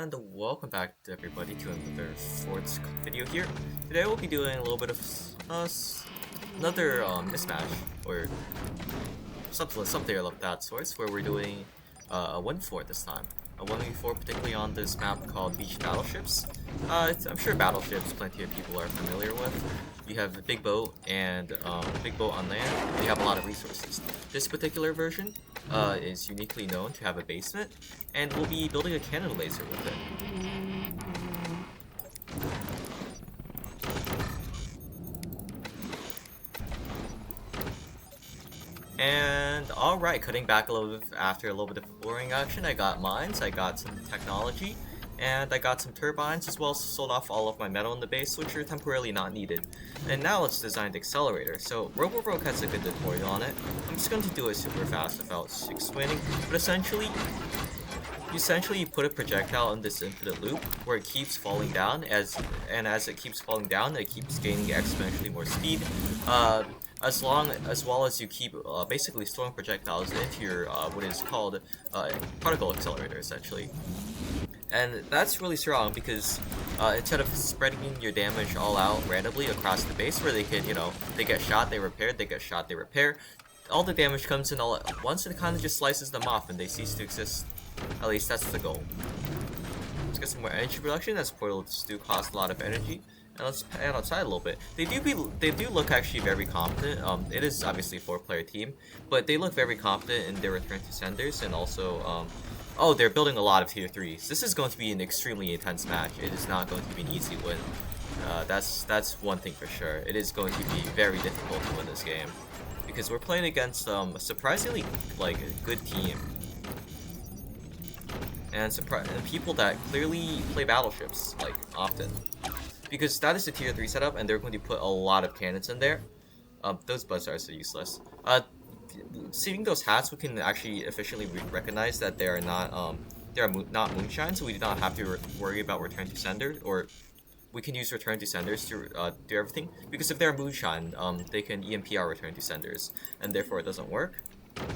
And welcome back to everybody to another sports video here. Today we'll be doing a little bit of another mismatch or something of that sort, where we're doing a 1v4 this time. A 1v4 particularly on this map called Beach Battleships. I'm sure Battleships plenty of people are familiar with. You have a big boat and big boat on land, and you have a lot of resources. This particular version is uniquely known to have a basement, and we'll be building a cannon laser with it. And alright, cutting back a little bit after a little bit of boring action, I got mines, I got some technology, and I got some turbines, as well as sold off all of my metal in the base, which are temporarily not needed. And now let's design the accelerator. So Robo has a good tutorial on it. I'm just going to do it super fast without explaining, but essentially you put a projectile in this infinite loop where it keeps falling down, as it keeps falling down, it keeps gaining exponentially more speed. As well as you keep basically storing projectiles into your what is called particle accelerator, essentially. And that's really strong because instead of spreading your damage all out randomly across the base, where they can, they get shot, they repair, they get shot, they repair, all the damage comes in all at once, and it kind of just slices them off and they cease to exist. At least that's the goal. Let's get some more energy production, as portals do cost a lot of energy. And let's pan outside a little bit. They do look actually very competent. It is obviously a 4-player team, but they look very competent in their return to senders, and also oh, they're building a lot of tier 3s. This is going to be an extremely intense match. It is not going to be an easy win. That's one thing for sure. It is going to be very difficult to win this game because we're playing against a surprisingly a good team. And people that clearly play Battleships often. Because that is a tier 3 setup, and they're going to put a lot of cannons in there. Those buzzards are useless. Seeing those hats, we can actually efficiently recognize that they are not moonshine, so we do not have to worry about return to sender, or we can use return to senders to do everything. Because if they're moonshine, they can EMP our return to senders, and therefore it doesn't work.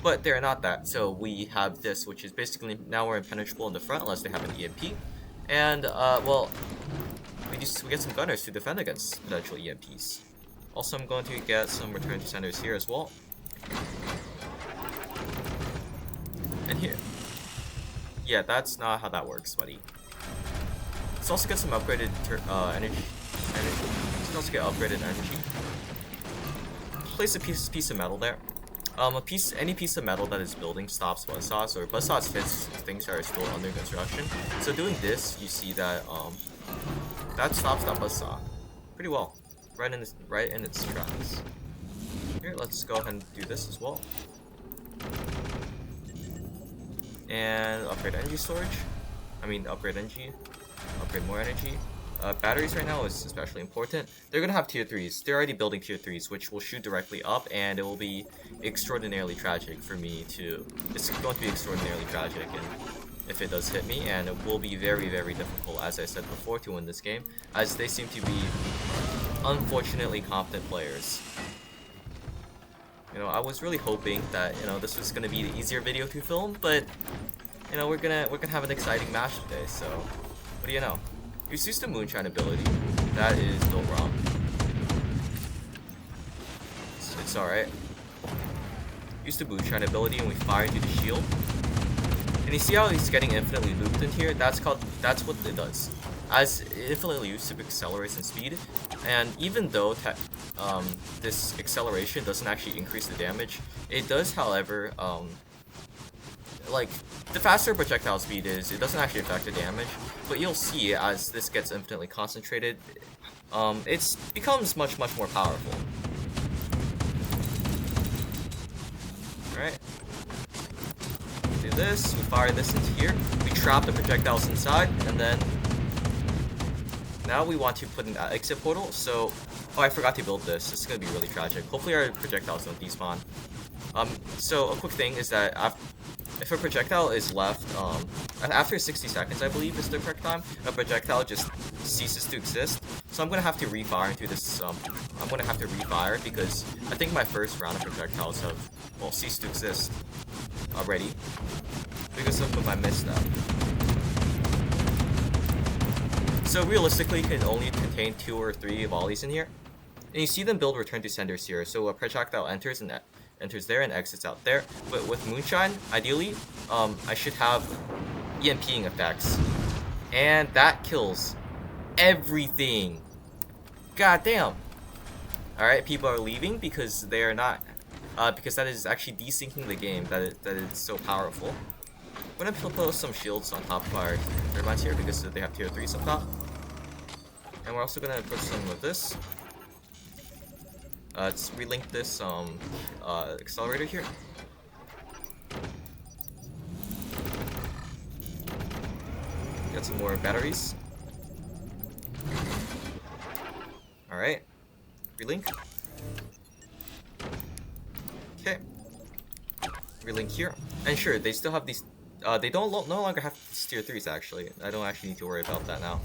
But they're not that, so we have this, which is basically now we're impenetrable in the front unless they have an EMP, and well. We get some gunners to defend against potential EMPs. Also, I'm going to get some return to senders here as well. And here. Yeah, that's not how that works, buddy. Let's also get some upgraded energy. Let's also get upgraded energy. Place a piece of metal there. Any piece of metal that is building stops buzzsaws, or buzzsaws hits things that are still under construction. So doing this, you see that that stops that buzzsaw pretty well, right in its tracks. Here, let's go ahead and do this as well. And upgrade energy storage. Upgrade energy. Upgrade more energy. Batteries right now is especially important. They're gonna have tier 3s. They're already building tier 3s, which will shoot directly up, and it will be extraordinarily tragic for me to. It's going to be extraordinarily tragic, and if it does hit me, and it will be very, very difficult, as I said before, to win this game, as they seem to be unfortunately competent players. I was really hoping that this was gonna be the easier video to film, but we're gonna have an exciting match today. So what do you know? He's used to moonshine ability. That is built wrong. It's alright. Used to moonshine ability, and we fire into the shield. And you see how he's getting infinitely looped in here? That's what it does. As it infinitely loops, it accelerates in speed. And even though this acceleration doesn't actually increase the damage, it does, however, the faster projectile speed is, it doesn't actually affect the damage. But you'll see as this gets infinitely concentrated, it becomes much more powerful. Alright. Do this, we fire this into here, we trap the projectiles inside, and then now we want to put an exit portal. So, oh, I forgot to build this. This is gonna be really tragic. Hopefully our projectiles don't despawn. So a quick thing is that if a projectile is left after 60 seconds, I believe is the correct time, a projectile just ceases to exist. So I'm gonna have to refire into this. I'm gonna have to refire because I think my first round of projectiles have ceased to exist already because of my misstep. So realistically, it can only contain 2 or 3 volleys in here. And you see them build return to senders here. So a projectile enters and enters there and exits out there. But with Moonshine, ideally, I should have EMPing effects. And that kills everything. God damn. Alright, people are leaving because they are not, because that is actually desyncing the game, that it's so powerful. We're gonna put some shields on top of our turbines here because they have tier 3s up top. And we're also gonna put some of this. Let's relink this accelerator here. Get some more batteries. Alright. Relink. Okay. Relink here. And sure, they still have these. They no longer have these tier 3s actually. I don't actually need to worry about that now.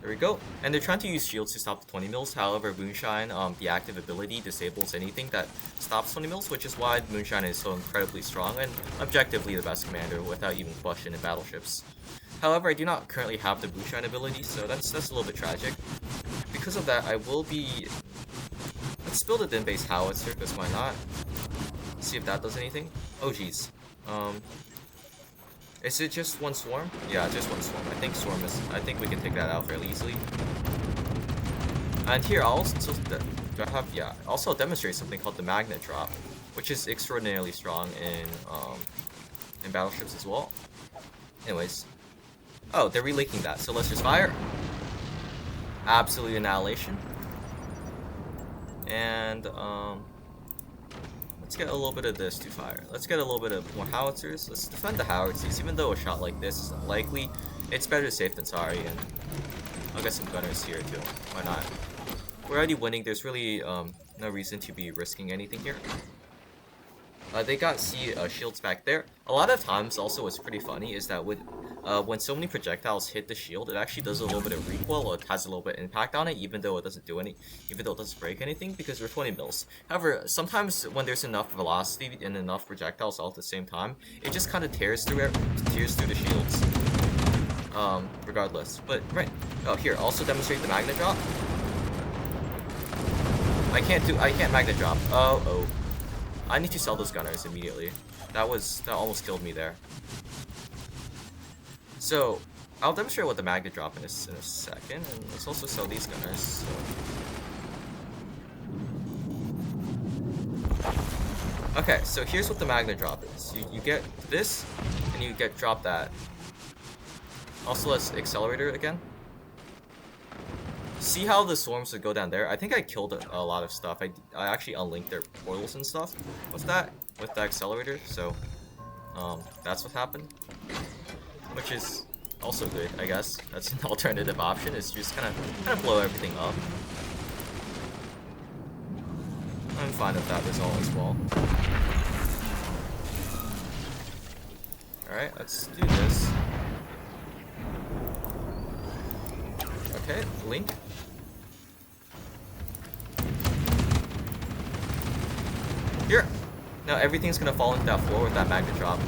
There we go. And they're trying to use shields to stop the 20 mils. However, Moonshine, the active ability disables anything that stops 20 mils, which is why Moonshine is so incredibly strong and objectively the best commander without even question in Battleships. However, I do not currently have the Moonshine ability, so that's a little bit tragic. Because of that, I will be... Let's build a din-based howitzer, because why not? See if that does anything. Oh jeez. Is it just one swarm? Yeah, just one swarm. I think we can take that out fairly easily. And here I'll also demonstrate something called the magnet drop, which is extraordinarily strong in Battleships as well. Anyways. Oh, they're relinking that, so let's just fire. Absolute annihilation. And let's get a little bit of this to fire. Let's get a little bit of more howitzers. Let's defend the howitzers. Even though a shot like this is unlikely, it's better safe than sorry. And I'll get some gunners here too. Why not? We're already winning. There's really no reason to be risking anything here. They got shields back there. A lot of times, also, what's pretty funny is that with when so many projectiles hit the shield, it actually does a little bit of recoil, or it has a little bit of impact on it, even though it doesn't break anything, because we're 20 mils. However, sometimes when there's enough velocity and enough projectiles all at the same time, it just kind of tears through the shields. Regardless. But right. Oh, here, also demonstrate the magnet drop. I can't magnet drop. Oh. I need to sell those gunners immediately. That almost killed me there. So, I'll demonstrate what the magnet drop is in a second, and let's also sell these gunners. So. Okay, so here's what the magnet drop is. You get this, and you get drop that. Also, let's accelerator again. See how the swarms would go down there? I think I killed a lot of stuff. I actually unlinked their portals and stuff. What's that? With the accelerator. So, that's what happened. Which is also good, I guess. That's an alternative option. Is just kind of blow everything up. I'm fine with that result as well. All right, let's do this. Okay, link. Here. Now everything's gonna fall into that floor with that magnet drop.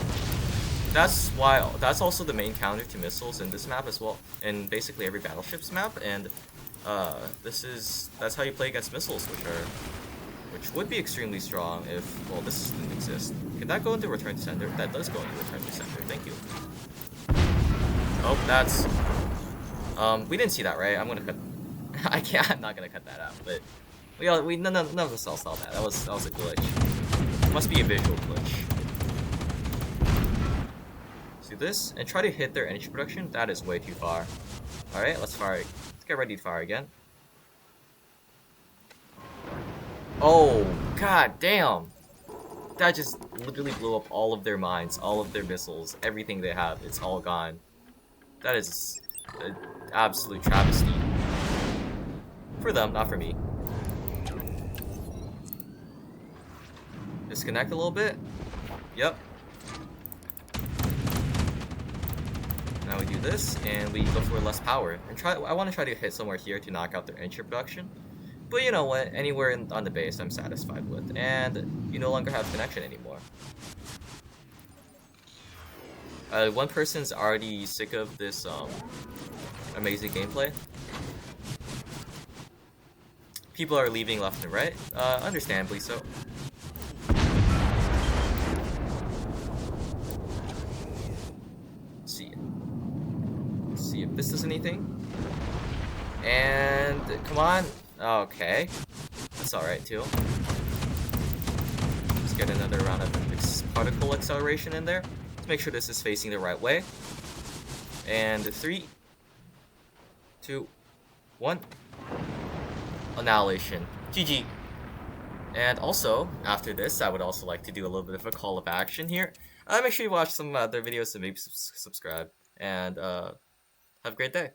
That's also the main counter to missiles in this map as well, and basically every Battleships map. And that's how you play against missiles, which would be extremely strong if this didn't exist. Can that go into return to sender? That does go into return to sender. Thank you. Oh, that's. We didn't see that, right? I'm gonna cut. I'm not gonna cut that out, but none of us all saw that. That was a glitch. Must be a visual glitch. Do this and try to hit their energy production. That is way too far. All right, let's fire. Let's get ready to fire again. Oh, god damn! That just literally blew up all of their mines, all of their missiles, everything they have. It's all gone. That is an absolute travesty. For them, not for me. Disconnect a little bit. Yep. Now we do this, and we go for less power. And I want to try to hit somewhere here to knock out their energy production. But you know what? Anywhere on the base, I'm satisfied with. And you no longer have connection anymore. One person's already sick of this amazing gameplay. People are leaving left and right, understandably so. Let's see if this does anything. And come on. Okay, that's all right too. Let's get another round of particle acceleration in there. Let's make sure this is facing the right way. And 3, 2, 1. Annihilation. GG. And also, after this, I would also like to do a little bit of a call of action here. Make sure you watch some other videos and maybe subscribe. And have a great day.